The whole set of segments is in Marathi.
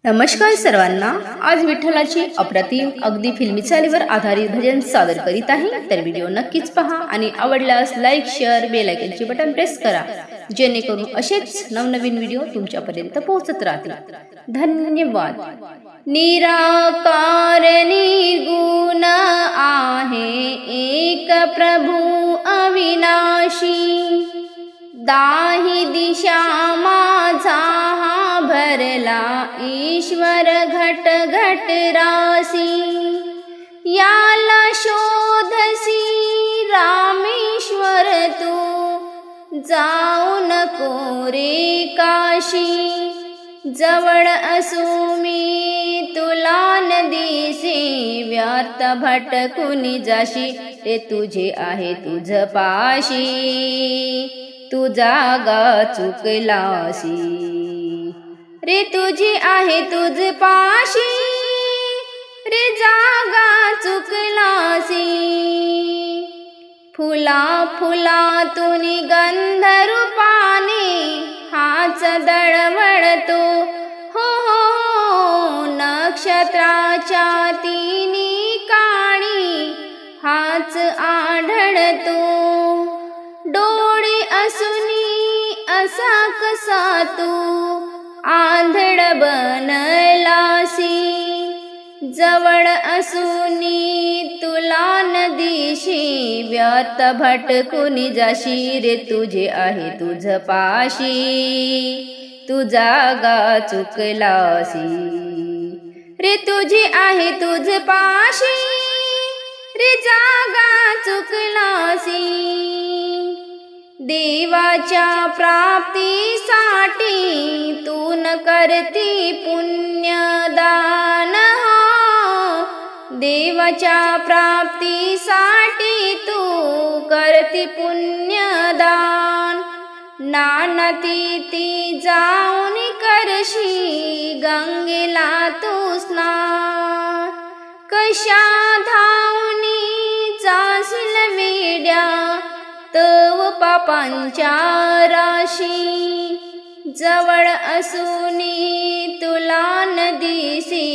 नमस्कार सर्वांना। आज विठ्ठलाची अप्रतिम अगदी फिल्मी चालीवर आधारित भजन सादर करीत आहे। तर व्हिडिओ नक्कीच पहा आणि आवडल्यास लाईक शेअर बेल आयकॉनचे बटन प्रेस करा, जेणेकरून असेच नवनवीन व्हिडिओ तुमच्यापर्यंत पोहोचत राहतील। धन्यवाद। निराकार निर्गुण आहे एक प्रभू अविनाशी, दाही दिशा माझा हा भरला ईश्वर घट घट रासी। याला शोधसी रामेश्वर तू, जाऊ नको रे काशी। जवळ असू मी तुला न दिसे, व्यर्थ भटकून जाशी रे तुझे आहे तुझ पाशी। तू जागा चुकलासी रे तुझी आहे तुझ पाशी, रे जागा चुकलासी। फुला फुलातून गंध रूपाने हाच दळवळतो, हो हो नक्षत्राच्या तिन्ही काणी हाच आढळतो। डोळे असुनी असा कसा तू आंधळ बनलासी, जवळ असुनी तुला न दिशी, व्यर्थ भटकून जाशी रे तुझे आहे तुझ पाशी। तू जागा चुकलासी रे तुझी आहे तुझ पाशी, रे जागा चुकलासी। देवाच्या प्राप्तीसाठी तू न करती पुण्यदान, देवाच्या प्राप्तीसाठी तू करती पुण्यदान। नाना तिथी जाऊन करशी गंगेला तू स्नान, कशा धावनी जाशील वेड्या तव पापांच्या राशी। जवळ असुनी तुला न दिसी,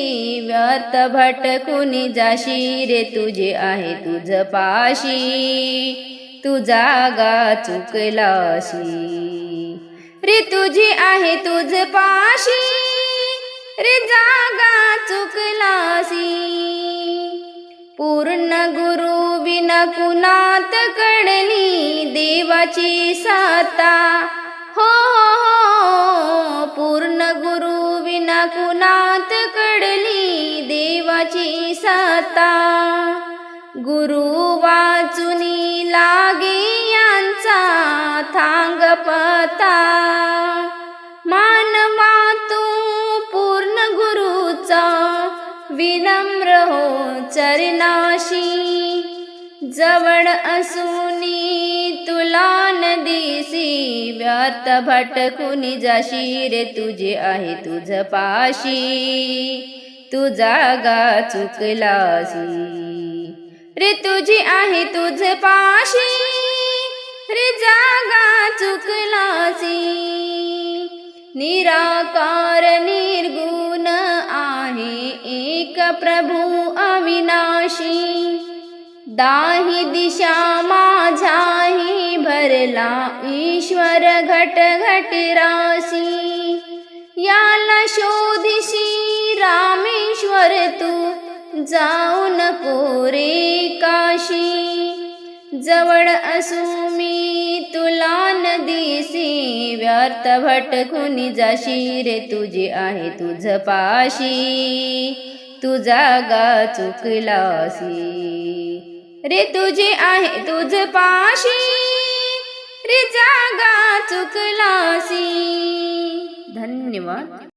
व्यर्थ भटकून जाशी रे तुझे आहे तुझ पाशी। तू जागा चुकलासी रे तुझी आहे तुझ पाशी, रे जागा चुकलासी। पूर्ण गुरु विना कुणात कळली देवाची सत्ता, हो हो पूर्ण गुरु विना कुणात कळली देवाची सत्ता। गुरु वाचुनी लागे यांचा थांग पता, मानवा तू पूर्ण गुरुचा विनम्र हो चरणाशी। जवळ असुनी तुला न दिसी, व्यर्थ भटकून जाशी रे तुझे आहे तुझ पाशी। तू जागा चुकलासी रे तुझी आहे तुझ पाशी, रे जागा चुकलासी। निराकार निर्गुण आहे एक प्रभू अविनाशी, दाही दिशा माझाही भरला ईश्वर घट घट रासी। याला शोधिशी रामेश्वर तू, जाऊ नको रे काशी। जवळ असू मी तुला न दिसी, व्यर्थ भटकून जाशी रे तुझे आहे तुझ पाशी। तू जागा चुकलासी रे तुझे आहे तुझ पाशी, रे जागा चुकलासी। धन्यवाद।